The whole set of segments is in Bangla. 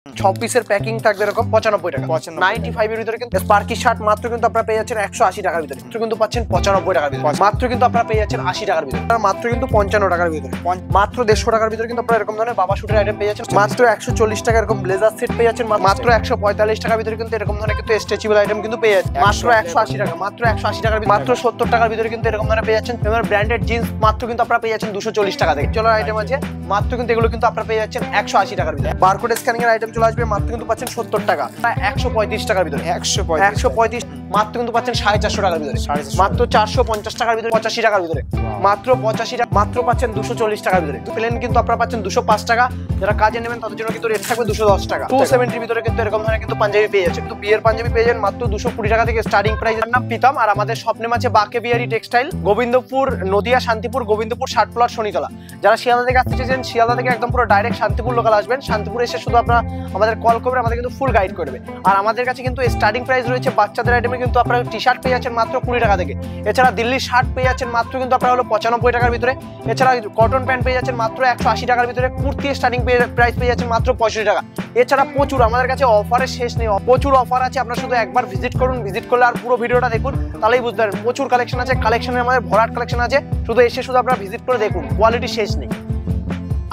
6 পিসের প্যাকিং থাকবে এরকম 95 টাকা। 95 এর ভিতরে কিন্তু স্পার্কি শার্ট মাত্র কিন্তু আপনারা পেয়ে যাচ্ছেন 180 টাকার ভিতরে, মাত্র কিন্তু পাচ্ছেন 95 টাকার ভিতরে, মাত্র কিন্তু আপনারা পেয়ে যাচ্ছেন 80 টাকার ভিতরে, মাত্র কিন্তু 55 টাকার ভিতরে, মাত্র 150 টাকার ভিতরে কিন্তু আপনারা এরকম ধরনের বাবা শুটের আইটেম পেয়ে যাচ্ছেন, মাত্র 140 টাকা এরকম ব্লেজার সেট পেয়ে যাচ্ছেন, মাত্র 145 টাকার ভিতরে কিন্তু এরকম ধরনের কিন্তু স্ট্রেচেবল আইটেম কিন্তু পেয়ে যাচ্ছেন, মাত্র 180 টাকা, মাত্র 180 টাকার ভিতরে, মাত্র 70 টাকার ভিতরে কিন্তু এরকম ধরনের পেয়ে যাচ্ছেন। এবার ব্র্যান্ডেড জিন্স মাত্র কিন্তু আপনারা পেয়ে যাচ্ছেন 240 টাকা থেকে। চলো আইটেম আছে মাত্র কিন্তু এগুলো কিন্তু আপনারা পেয়ে যাচ্ছেন 180 টাকার ভিতরে। বারকোড স্ক্যানিং এর আইটেম চলে আসবে মাত্র কিন্তু পাচ্ছেন 70 টাকা, 135 টাকার ভিতরে, 135 মাত্র কিন্তু পাচ্ছেন 450 টাকার ভিতরে, মাত্র 450 টাকার ভিতরে, 85 টাকার ভিতরে, মাত্র 85 টাকা, মাত্র পাচ্ছেন 240 টাকার ভিতরে। তো প্লেন কিন্তু আপনারা পাচ্ছেন 205 টাকা, যারা কাজে নেবেন তাদের জন্য কিন্তু রেট থাকবে 210 টাকা। 270 এর ভিতরে কিন্তু এরকম ধরনের কিন্তু পাঞ্জাবি পেয়ে যাচ্ছেন, কিন্তু বিয়ের পাঞ্জাবি পেয়ে যাবেন মাত্র 220 টাকা থেকে স্টার্টিং প্রাইস। এর নাম পিতাম, আর আমাদের স্বপ্নের মাঝে বাকে বিহারি টেক্সটাইল, গোবিন্দপুর, নদিয়া, শান্তিপুর, গোবিন্দপুর, 60 প্লট, শনিতলা। যারা শিয়ালদা থেকে আসতে চাইছেন শিয়ালদা থেকে একদম পুরো ডাইরেক্ট শান্তিপুর লোকাল আসবেন, শান্তিপুরে এসে শুধু আপনারা আমাদের কল করবেন, আমাদের কিন্তু ফুল গাইড করবে। আর আমাদের কাছে কিন্তু স্টার্টিং প্রাইস রয়েছে বাচ্চাদের আইটেমে কিন্তু আপনারা টি শার্ট পেয়ে যাচ্ছেন মাত্র 20 টাকা থেকে, এছাড়া দিল্লি শার্ট পেয়ে যাচ্ছেন মাত্র কিন্তু আপনারা হলো 95 টাকার ভিতরে, এছাড়া কটন প্যান্ট পেয়ে যাচ্ছেন মাত্র 180 টাকার ভিতরে, কুর্তি স্টার্টিং প্রাইস পেয়ে যাচ্ছেন মাত্র 65 টাকা। এছাড়া প্রচুর আমাদের কাছে অফারের শেষ নেই, প্রচুর অফার আছে, আপনারা শুধু একবার ভিজিট করুন, ভিজিট করলে আর পুরো ভিডিওটা দেখুন তাহলেই বুঝতে পারবেন। প্রচুর কালেকশন আছে, কালেকশনের আমাদের ভরাট কালেকশন আছে, শুধু এসে শুধু আপনারা ভিজিট করে দেখুন, কোয়ালিটি শেষ নেই।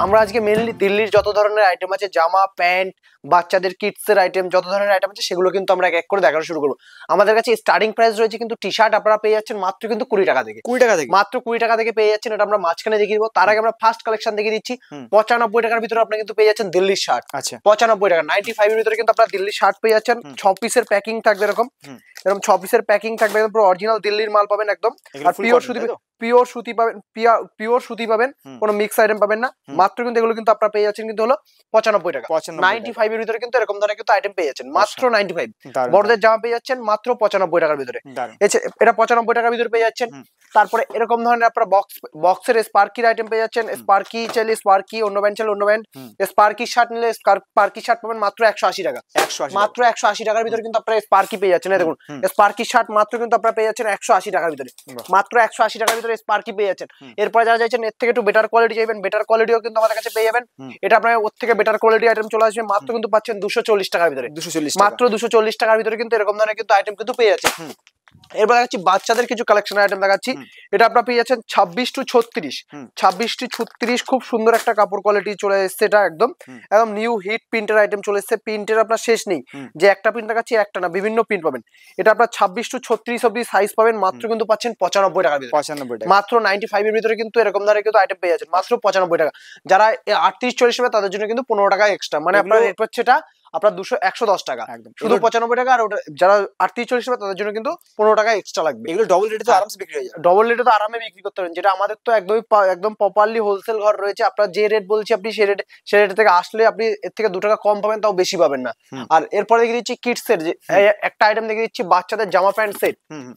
আমরা আজকে মেইনলি দিল্লির যত ধরনের আইটেম আছে, জামা প্যান্ট, বাচ্চাদের কিডসের আইটেম, যত ধরনের আইটেম আছে সেগুলো কিন্তু আমরা এক এক করে দেখানো শুরু করবো। আমাদের কাছে স্টার্টিং প্রাইস রয়েছে কিন্তু টি শার্ট আপনারা পেয়ে যাচ্ছেন মাত্র কিন্তু 20 টাকা থেকে, 20 টাকা থেকে, মাত্র 20 টাকা থেকে পেয়ে যাচ্ছেন। এটা আমরা মাঝখানে দেখিয়ে দেবো, তার আগে আমরা ফার্স্ট কালেকশন দেখিয়ে দিচ্ছি। 95 টাকার ভিতরে আপনি কিন্তু পেয়ে যাচ্ছেন দিল্লির শার্ট। আচ্ছা, 95 টাকা, 95 এর ভিতরে কিন্তু আপনারা দিল্লির শার্ট পেয়ে যাচ্ছেন। 6 পিসের প্যাকিং থাকবে এরকম, এরকম 6 পিসের প্যাকিং থাকবে, পুরো অরিজিনাল দিল্লির মাল পাবেন একদম, আর পিওর সুতি, পিওর সুতি পাবেন, পিওর সুতি পাবেন, কোনো মিক্স আইটেম পাবেন না। মাত্র কিন্তু এগুলো কিন্তু আপনারা পেয়ে যাচ্ছেন কিন্তু হলো 95 টাকা। 95 এর ভিতরে কিন্তু এরকম ধরনের কিন্তু আইটেম পেয়ে যাচ্ছেন মাত্র 95। বড়দের জামা পেয়ে যাচ্ছেন মাত্র 95 টাকার ভিতরে, এটা 95 টাকার ভিতরে পেয়ে যাচ্ছেন। তারপরে এরকম ধরনের আপনারা বক্সের স্পার্কির আইটেম পেয়ে যাচ্ছেন, স্পার্কি চাইলে স্পার্কি, অন্য ব্যান্ড চাইলে অন্য ব্যান্ড। স্পার্কি শার্ট নিলে স্পার্কি শার্ট পাবেন মাত্র 180 টাকা, মাত্র 180 টাকার ভিতরে কিন্তু আপনারা স্পার্কি পেয়ে যাচ্ছেন। দেখুন স্পার্কি শার্ট মাত্র কিন্তু আপনারা পেয়ে যাচ্ছেন 180 টাকার ভিতরে, মাত্র 180 টাকার ভিতরে স্পার্কি পেয়ে যাচ্ছেন। এরপরে যারা চাইছেন এর থেকে একটু বেটার কোয়ালিটি চাইবেন, বেটার কোয়ালিটিও কিন্তু আমাদের কাছে পেয়ে যাবেন। এটা আপনারা ওর থেকে বেটার কোয়ালিটি আইটেম চলে আসবে, মাত্র কিন্তু পাচ্ছেন 240 টাকার ভিতরে, মাত্র 240 টাকার ভিতরে কিন্তু এরকম ধরনের কিন্তু আইটেম কিন্তু পেয়ে যাচ্ছে। এরপর দেখাচ্ছি বাচ্চাদের কিছু কালেকশন আইটেম দেখাচ্ছি। এটা আপনারা পেয়ে যাচ্ছেন 26 টু 36, 26 টু 36, খুব সুন্দর একটা কাপড় কোয়ালিটি চলে এসেছে। এটা একদম একদম নিউ হিট প্রিন্টের আইটেম চলে এসেছে, প্রিন্টের আপনার শেষ নেই, যে একটা প্রিন্ট দেখাচ্ছি একটা না, বিভিন্ন প্রিন্ট পাবেন। এটা আপনার 26 টু 36 অবধি সাইজ পাবেন, মাত্র কিন্তু পাচ্ছেন 95 টাকার ভিতরে, 95 টাকা, মাত্র 95 এর ভিতরে কিন্তু এরকম ধরনের কিন্তু আইটেম পেয়ে যাচ্ছেন মাত্র 95 টাকা। যারা 38-40 হবে তাদের জন্য কিন্তু 15 টাকা এক্সট্রা, মানে আপনার রেট হচ্ছে এটা আপনার 110 টাকা, শুধু 95 টাকা। আর ওটা যারা 38-40 হবে তাদের জন্য কিন্তু 15 টাকা এক্সট্রা লাগবে। এগুলো ডবল রেটে তো আরামসে বিক্রি হয়ে যায়, ডবল রেটে তো আরামে বিক্রি করতে পারেন, যেটা আমাদের তো একদম প্রপারলি হোলসেল ঘর রয়েছে। আপনার যে রেট বলছি আপনি সেই রেট থেকে আসলে আপনি এর থেকে 2 টাকা কম পাবেন, তাও বেশি পাবেন না। আর এরপরে দেখে দিচ্ছি কিডসের, যে একটা আইটেম দেখে দিচ্ছি বাচ্চাদের জামা প্যান্ট সেট,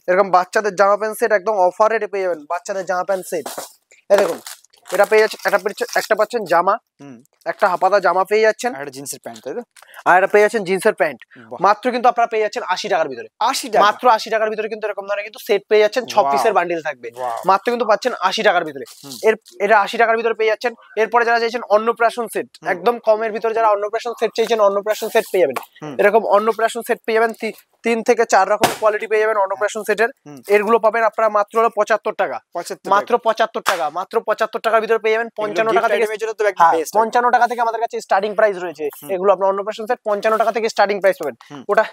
এরকম বাচ্চাদের জামা প্যান্ট সেট একদম অফার রেটে পেয়ে যাবেন। বাচ্চাদের জামা প্যান্ট সেট এই দেখুন, এটা পেয়ে যাচ্ছে, একটা পাচ্ছেন জামা, একটা হাফাতা জামা পেয়ে যাচ্ছেন, একটা জিন্সের প্যান্ট, তাই তো, আর এটা পেয়ে যাচ্ছেন জিন্সের প্যান্ট। মাত্র কিন্তু আপনারা পেয়ে যাচ্ছেন 80 টাকার ভিতরে, 80 টাকা, মাত্র 80 টাকার ভিতরে কিন্তু এরকম ধরনের কিন্তু সেট পেয়ে যাচ্ছেন। 6 পিসের বান্ডিল থাকবে, মাত্র কিন্তু পাচ্ছেন 80 টাকার ভিতরে। এটা 80 টাকার ভিতরে পেয়ে যাচ্ছেন। এরপরে যারা চাইছেন অন্নপ্রাশন সেট, একদম কমের ভিতরে যারা অন্নপ্রাশন সেট চাইছেন, অন্নপ্রাশন সেট পেয়ে যাবেন। এরকম অন্নপ্রাশন সেট পেয়ে যাবেন, 3 থেকে 4 রকম কোয়ালিটি পেয়ে যাবেন অন্নপ্রাশন সেটের। এরগুলো পাবেন আপনারা মাত্র হলো 75 টাকা, মাত্র 75 টাকা, মাত্র 75 টাকার ভিতরে পেয়ে যাবেন। 55 টাকা থেকে 55 টাকা থেকে আমাদের কাছে স্টার্টিং প্রাইস রয়েছে। এগুলো আপনার অন্নপ্রাশন সেট 55 টাকা থেকে স্টার্টিং প্রাইস পাবেন। ওটা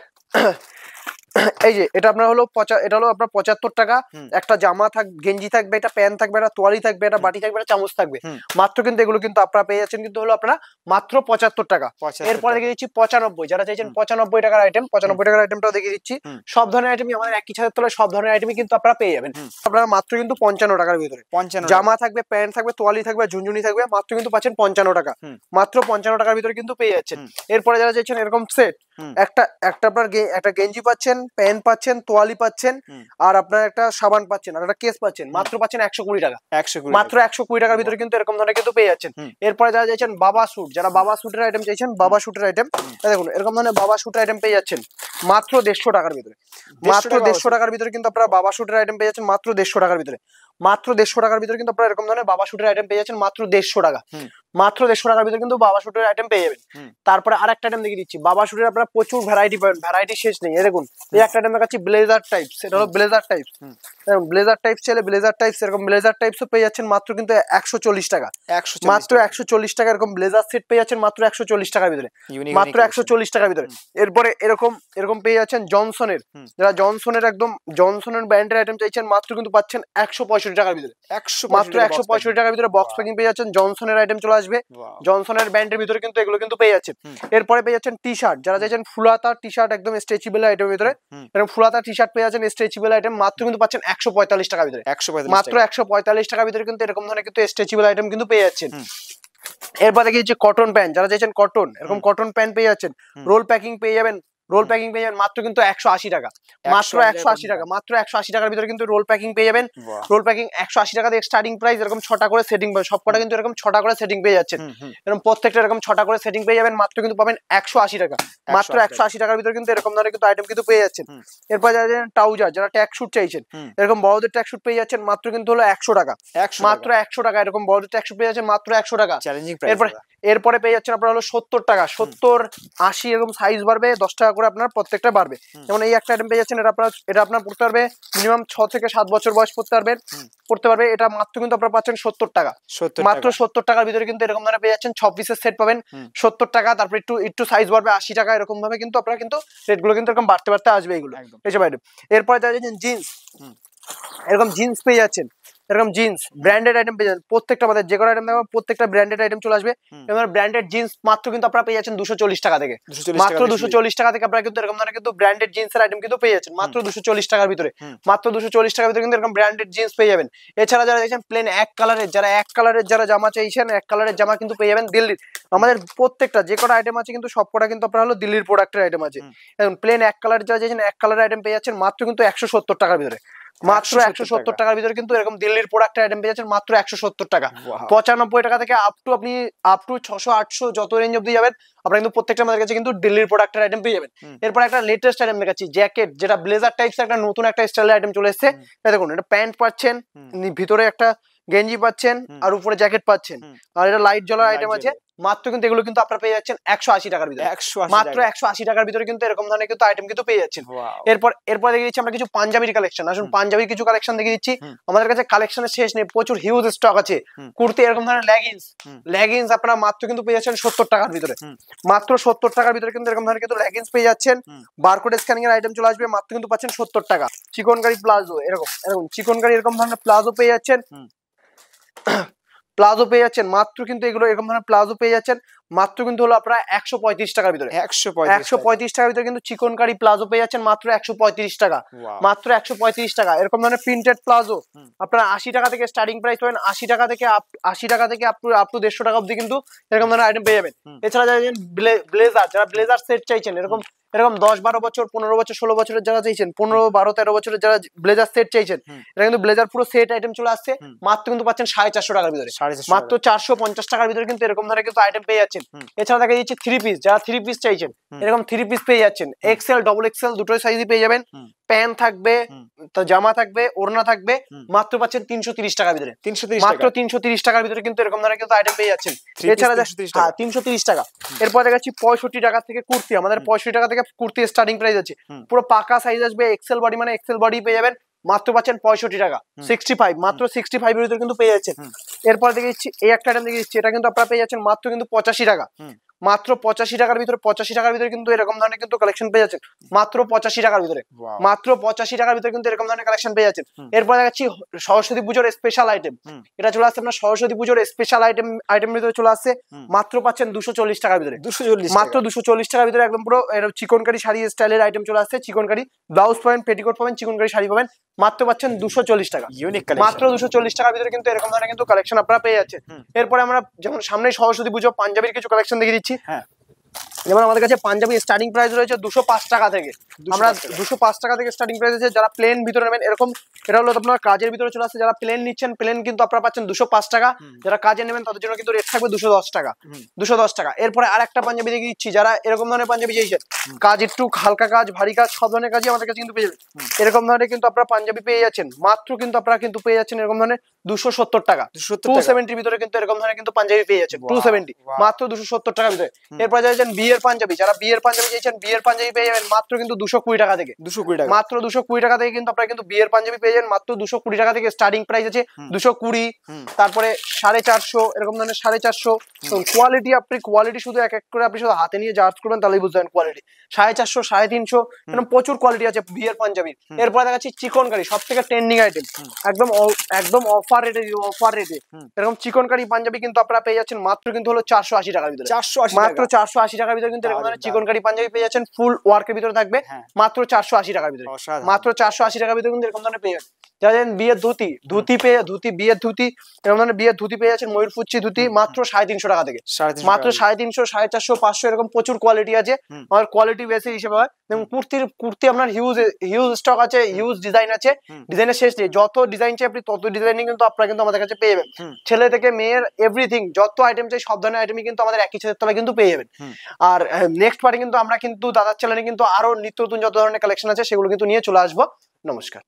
এই যে এটা আপনার হলো এটা হলো আপনার 75 টাকা। একটা জামা গেঞ্জি থাকবে, এটা প্যান্ট থাকবে, এটা তোয়ালি থাকবে, এটা বাটি থাকবে, এটা চামচ থাকবে। মাত্র কিন্তু এগুলো কিন্তু আপনারা পেয়ে যাচ্ছেন কিন্তু হলো আপনারা মাত্র 75 টাকা। এরপরে দেখে দিচ্ছি 95, যারা চাইছেন 95 টাকার আইটেম, 95 টাকার আইটেমটাও দেখে দিচ্ছি। সব ধরনের আইটেমই আমাদের একই ছাদের তলায় সব ধরনের আইটেমই কিন্তু আপনারা পেয়ে যাবেন। আপনারা মাত্র কিন্তু 55 টাকার ভিতরে জামা থাকবে, প্যান্ট থাকবে, তোয়ালি থাকবে, ঝুনঝুনি থাকবে, মাত্র কিন্তু পাচ্ছেন 55 টাকা, মাত্র 55 টাকার ভিতরে কিন্তু পেয়ে যাচ্ছেন। এরপরে যারা চাইছেন এরকম সেট, একটা আপনার একটা গেঞ্জি পাচ্ছেন, প্যান্ট পাচ্ছেন, তোয়ালি পাচ্ছেন, আর আপনার একটা সাবান পাচ্ছেন, আর একটা কেস পাচ্ছেন, মাত্র পাচ্ছেন 120 টাকা, মাত্র 120 টাকার ভিতরে কিন্তু এরকম ধরনের কিন্তু পেয়ে যাচ্ছেন। এরপরে যারা চাইছেন বাবা স্যুট, যারা বাবা স্যুটের আইটেম চাইছেন, বাবা স্যুটের আইটেম দেখুন এরকম ধরনের বাবা স্যুটের আইটেম পেয়ে যাচ্ছেন মাত্র 150 টাকার ভিতরে, মাত্র 150 টাকার ভিতরে কিন্তু আপনারা বাবা স্যুটের আইটেম পেয়ে যাচ্ছেন মাত্র 150 টাকার ভিতরে। মাত্র 150 টাকার ভিতরে কিন্তু আপনারা এরকম ধরনের বাবা শুটের আইটেম পেয়ে যাচ্ছেন মাত্র 150 টাকা। মাত্র 150 টাকার ভিতরে কিন্তু বাবা শুটের আইটেম পেয়ে যাবেন। তারপরে আরেকটা আইটেম দেখিয়ে দিচ্ছি, বাবা শুটের আপনারা প্রচুর ভ্যারাইটি পাবেন, ভ্যারাইটি শেষ নেই। এই দেখুন এই একটা আইটেম দেখাচ্ছি ব্লেজার টাইপস, এটা হলো ব্লেজার টাইপস। ব্লেজার টাইপস চাইলে ব্লেজার টাইপস, এরকম ব্লেজার টাইপসও পেয়ে যাচ্ছেন মাত্র কিন্তু 140 টাকা। মাত্র 140 টাকা এরকম ব্লেজার সেট পেয়ে যাচ্ছেন মাত্র 140 টাকার ভিতরে, মাত্র 140 টাকার ভিতরে। এরপরে এরকম পেয়ে যাচ্ছেন জনসনের, যারা জনসনের একদম জনসনের ব্র্যান্ডের আইটেম চাইছেন মাত্র কিন্তু পাচ্ছেন 165 টাকার ভিতরে, মাত্র 165 টাকার ভিতরে বক্স প্যাকিং পেয়ে যাচ্ছেন। জনসনের আইটেম চলে আসবে, জনসনের ব্র্যান্ডের ভিতরে কিন্তু এগুলো কিন্তু পেয়ে যাচ্ছেন। এরপরে পেয়ে যাচ্ছেন টি শার্ট, যারা চাইছেন ফুলাতা টি শার্ট একদম স্ট্রেচেবল আইটেমের ভিতরে, এরকম ফুলাতা টি শার্ট পেয়ে যাচ্ছেন স্ট্রেচেবল আইটেম মাত্র কিন্তু পাচ্ছেন 145 টাকার ভিতরে, মাত্র 145 টাকার ভিতরে কিন্তু এরকম ধরনের কিন্তু স্ট্রেচেবল আইটেম কিন্তু পেয়ে যাচ্ছেন। এরপর দেখি যে কটন প্যান্ট, যারা চাইছেন কটন এরকম কটন প্যান্ট পেয়ে যাচ্ছেন, রোল প্যাকিং পেয়ে যাবেন, রোল প্যাকিং পেয়ে যাবেন মাত্র কিন্তু 180 টাকা, মাত্র 180 টাকা, মাত্র 180 টাকার ভিতরে কিন্তু রোল প্যাকিং পেয়ে যাবেন। রোল প্যাকিং 180 টাকা দিয়ে স্টার্টিং প্রাইস, এরকম 6টা করে সেটিং পাবেন, সবকটা কিন্তু এরকম 6টা করে সেটিং পেয়ে যাচ্ছেন, এরকম প্রত্যেকটা এরকম 6টা করে সেটিং পেয়ে যাবেন, মাত্র কিন্তু পাবেন 180 টাকা, মাত্র 180 টাকার ভিতরে কিন্তু এরকম ধরনের কিন্তু আইটেম কিন্তু পেয়ে যাচ্ছেন। এরপর যারা ট্রাউজার, যারা ট্যাগ শুট চাইছেন এরকম বড়দের ট্যাগ শুট পেয়ে যাচ্ছেন মাত্র কিন্তু হলো 100 টাকা, মাত্র 100 টাকা, এরকম বড়দের ট্যাগ শুট পেয়ে যাচ্ছেন মাত্র 100 টাকা। এরপরে পেয়ে যাচ্ছেন আপনার হলো 70 টাকা, 70 80 এরকম সাইজ বাড়বে 10 টাকা করে আপনার প্রত্যেকটা বাড়বে। যেমন এই একটা আইটেম পেয়ে যাচ্ছেন, এটা আপনার পড়তে পারবে মিনিমাম 6 থেকে 7 বছর বয়স পড়তে পারবে, এটা মাত্র কিন্তু আপনারা পাচ্ছেন 70 টাকা, মাত্র 70 টাকার ভিতরে কিন্তু এরকম ধরনের পেয়ে যাচ্ছেন 6 পিসের সেট পাবেন 70 টাকা। তারপর একটু সাইজ বাড়বে 80 টাকা, এরকম ভাবে কিন্তু আপনারা কিন্তু রেটগুলো কিন্তু এরকম বাড়তে আসবে এগুলো এইসব আইটেম। এরপরে দেখা যাচ্ছে জিন্স, এরকম জিন্স পেয়ে যাচ্ছেন, এরকম জিন্স ব্র্যান্ডেড আইটেম পেয়ে যাবেন প্রত্যেকটা, আমাদের যে কোনো আইটেম দেখবেন প্রত্যেকটা ব্র্যান্ডেড আইটেম চলে আসবে। এবং ব্র্যান্ডেড জিন্স মাত্র কিন্তু আপনারা পেয়ে যাচ্ছেন 240 টাকা থেকে, মাত্র 240 টাকা থেকে আপনারা কিন্তু এরকম ধরনের কিন্তু ব্র্যান্ডেড জিন্সের আইটেম কিন্তু পেয়ে যাচ্ছেন মাত্র 240 টাকার ভিতরে, মাত্র 240 টাকার ভিতরে কিন্তু এরকম ব্র্যান্ডেড জিন্স পেয়ে যাবেন। এছাড়া যারা দেখছেন প্লেন এক কালারের যারা জামা চাইছেন, এক কালারের জামা কিন্তু পেয়ে যাবেন দিল্লির, আমাদের প্রত্যেকটা যে কটা আইটেম আছে কিন্তু সবকটা কিন্তু আপনারা হলো দিল্লির প্রোডাক্টের আইটেম আছে। এখন প্লেন এক কালার যারা চাইছেন এক কালারের আইটেম পেয়ে যাচ্ছেন মাত্র কিন্তু 170 টাকার ভিতরে, মাত্র 170 টাকার ভিতরে কিন্তু এরকম দিল্লির প্রোডাক্টের আইটেম পেয়ে যাচ্ছেন মাত্র 170 টাকা। 95 টাকা থেকে আপ টু 600 800 যত রেঞ্জ অবধি যাবেন আপনারা কিন্তু প্রত্যেকটা আমাদের কাছে কিন্তু দিল্লির প্রোডাক্টের আইটেম পেয়ে যাবেন। এরপর একটা লেটেস্ট আইটেম দেখাচ্ছি, জ্যাকেট, যেটা ব্লেজার টাইপস একটা নতুন একটা স্টাইলের আইটেম চলে এসেছে। দেখুন এটা প্যান্ট পাচ্ছেন, ভিতরে একটা গেঞ্জি পাচ্ছেন আর উপরে জ্যাকেট পাচ্ছেন, আর এটা লাইট জ্বলার আইটেম আছে মাত্র কিন্তু এগুলো কিন্তু আপনারা পেয়ে যাচ্ছেন 180 টাকার ভিতরে, মাত্র 180 টাকার ভিতরে কিন্তু এরকম ধরনের কিন্তু আইটেম কিন্তু পেয়ে যাচ্ছেন। এরপর দেখে দিচ্ছি আমরা কিছু পাঞ্জাবির কালেকশন, আসুন পাঞ্জাবির কিছু কালেকশন দেখে দিচ্ছি। আমাদের কাছে কালেকশনের শেষ নেই, প্রচুর হিউজ স্টক আছে। কুর্তি এরকম ধরনের লেগিংস আপনারা মাত্র কিন্তু পেয়ে যাচ্ছেন 70 টাকার ভিতরে, মাত্র 70 টাকার ভিতরে কিন্তু এরকম ধরনের কিন্তু লেগিংস পেয়ে যাচ্ছেন। বারকোড স্ক্যানিং এর আইটেম চলে আসবে, মাত্র কিন্তু পাচ্ছেন 70 টাকা। চিকনকারি প্লাজো, এরকম চিকনকারি এরকম ধরনের প্লাজো পেয়ে যাচ্ছেন, প্লাজো পেয়ে যাচ্ছেন মাত্র কিন্তু এগুলো এরকম ধরনের প্লাজো পেয়ে যাচ্ছেন মাত্র কিন্তু হলো আপনারা 135 টাকার ভিতরে, 135 টাকার ভিতরে কিন্তু চিকনকারি প্লাজো পেয়ে যাচ্ছেন মাত্র 135 টাকা, মাত্র 135 টাকা। এরকম ধরনের প্রিন্টেড প্লাজো আপনারা 80 টাকা থেকে স্টার্টিং প্রাইস পাবেন, 80 টাকা থেকে আপ টু 150 টাকা অবধি কিন্তু এরকম ধরনের আইটেম পেয়ে যাবেন। এছাড়া যারা ব্লেজার সেট চাইছেন, এরকম 10-12 বছর 15 বছর 16 বছরের যারা চাইছেন, 15-12-13 বছরের যারা ব্লেজার সেট চাইছেন, এটা কিন্তু ব্লেজার পুরো সেট আইটেম চলে আসছে মাত্র কিন্তু পাচ্ছেন 450 টাকার ভিতরে, মাত্র 450 টাকার ভিতরে কিন্তু এরকম ধরনের কিন্তু আইটেম পেয়ে যাচ্ছেন। এছাড়া দেখা যাচ্ছে 3 পিস, যারা 3 পিস চাইছেন এরকম 3 পিস পেয়ে যাচ্ছেন, এক্সেল ডাবল এক্সেল দুটোই সাইজই পেয়ে যাবেন। প্যান্ট থাকবে, জামা থাকবে, ওড়না থাকবে, মাত্র পাচ্ছেন 330 টাকার ভিতরে, মাত্র 330 টাকার ভিতরে কিন্তু এরকম ধরনের কিন্তু আইটেম পেয়ে যাচ্ছেন। এছাড়া 330 টাকা। এরপর দেখাচ্ছি 65 টাকা থেকে কুর্তি, আমাদের 65 টাকা থেকে কুর্তি স্টার্টিং প্রাইস আছে, পুরো পাকা সাইজ আসবে, এক্সেল বডি মানে এক্সেল বডি পেয়ে যাবেন, মাত্র পাচ্ছেন 65 টাকা, 65, মাত্র 65 এর ভিতরে কিন্তু পেয়ে যাচ্ছেন। এরপর দেখে দিচ্ছি এই একটা আইটেম দেখে দিচ্ছি, এটা কিন্তু আপনারা পেয়ে যাচ্ছেন মাত্র কিন্তু 85 টাকা, মাত্র 85 টাকার ভিতরে, 85 টাকার ভিতরে কিন্তু এরকম ধরনের কিন্তু কালেকশন পেয়ে যাচ্ছেন মাত্র 85 টাকার ভিতরে, মাত্র 85 টাকার ভিতরে কিন্তু এরকম ধরনের কালেকশন পেয়ে যাচ্ছেন। এরপর দেখাচ্ছি সরস্বতী পুজোর স্পেশাল আইটেম, এটা চলে আসছে আপনার সরস্বতী পুজোর স্পেশাল আইটেম ভিতরে চলে আসছে, মাত্র পাচ্ছেন 240 টাকার ভিতরে, মাত্র 240 টাকার ভিতরে একদম পুরো চিকনকারি শাড়ি স্টাইলের আইটেম চলে আসছে, চিকনকারি ব্লাউজ পাবেন, পেটিকোট পাবেন, চিকনকারি শাড়ি পাবেন, মাত্র পাচ্ছেন 240 টাকা, মাত্র 240 টাকার ভিতরে কিন্তু এরকম ধরনের কিন্তু কালেকশন আপনারা পেয়ে যাচ্ছেন। এরপরে আমরা যেমন সামনে সরস্বতী পুজো পাঞ্জাবির কিছু কালেকশন দেখে দিচ্ছি। যেমন আমাদের কাছে পাঞ্জাবি স্টার্টিং প্রাইস রয়েছে 205 টাকা থেকে। আমরা 205 টাকা থেকে স্টার্টিং প্রাইস আছে। যারা প্লেন ভিতরে নেবেন এরকম, এটা হলো আপনার কাজের ভিতরে চলে আসছে। যারা প্লেন নিচ্ছেন, প্লেন কিন্তু আপনারা পাচ্ছেন 205 টাকা। যারা কাজে নেবেন তাদের জন্য কিন্তু রেট থাকবে 210 টাকা। 210 টাকা। এরপরে আরেকটা পাঞ্জাবি দেখে দিচ্ছি, যারা এরকম ধরনের পাঞ্জাবি চাইছেন, কাজ একটু হালকা কাজ, ভারী কাজ, সব ধরনের কাজই আমাদের কাছে কিন্তু পেয়ে যাবেন। এরকম ধরনের কিন্তু আপনারা পাঞ্জাবি পেয়ে যাচ্ছেন মাত্র কিন্তু আপনারা কিন্তু পেয়ে যাচ্ছেন এরকম ধরনের 270 টাকা। 270 ভিতরে কিন্তু এরকম ধরনের কিন্তু পাঞ্জাবি পেয়ে যাচ্ছেন 270 মাত্র 270 টাকার ভিতরে। এরপর যাচ্ছেন বিয়ের পাঞ্জাবি, যারা বিয়ের পাঞ্জাবি চাইছেন বিয়ের পাঞ্জাবি পেয়ে যাবেন মাত্র কিন্তু 220 টাকা থেকে। 220 টাকা, মাত্র 220 টাকা থেকে কিন্তু আপনারা কিন্তু বিয়ের পাঞ্জাবি পেয়ে যাবেন মাত্র 220 টাকা থেকে। স্টার্টিং প্রাইস আছে 220, তারপরে 450 এরকম ধরনের 450। কোয়ালিটি আপনি কোয়ালিটি শুধু এক এক করে আপনি শুধু হাতে নিয়ে জাজ করবেন তাহলেই বুঝতে পারবেন কোয়ালিটি। 450, 350 এরকম প্রচুর কোয়ালিটি আছে বিয়ের পাঞ্জাবি। এরপর দেখাচ্ছি চিকনকারি, সব থেকে ট্রেন্ডিং আইটেম, একদম একদম অফার রেটে এরকম চিকনকারি পাঞ্জাবি কিন্তু আপনারা পেয়ে যাচ্ছেন মাত্র কিন্তু হলো 480 টাকার ভিতরে। 480, মাত্র 480 টাকার ভিতরে কিন্তু এরকম ধরনের চিকনকারি পাঞ্জাবি পেয়ে যাচ্ছেন। ফুল ওয়ার্কের ভিতরে থাকবে মাত্র 480 টাকার ভিতরে। মাত্র 480 টাকার ভিতরে কিন্তু এরকম ধরনের পেয়ে যাবেন। যারা বিয়ের ধুতি, বিয়ের ধুতি এরকম ধরনের বিয়ের ধুতি পেয়ে যাচ্ছেন ময়ূরপুচ্ছি ধুতি মাত্র 350 টাকা থেকে। মাত্র 350, 450, 500 এরকম প্রচুর কোয়ালিটি আছে। আর কোয়ালিটি বেসিস হিসেবে হয়। এবং কুর্তি আপনার হিউজ স্টক আছে, হিউজ ডিজাইন আছে, ডিজাইনের শেষ নেই। যত ডিজাইন চাই আপনি তত ডিজাইনিং কিন্তু আপনারা কিন্তু আমাদের কাছে পেয়ে যাবেন। ছেলে থেকে মেয়ের এভরিথিং, যত আইটেম চাই সব ধরনের আইটেমই কিন্তু আমাদের একই ছাদের তলায় কিন্তু পেয়ে যাবেন। আর নেক্সট পার্টি কিন্তু আমরা কিন্তু দাদার চ্যানেলে কিন্তু আরো নিত্য নতুন যত ধরনের কালেকশন আছে সেগুলো কিন্তু নিয়ে চলে আসবো। নমস্কার।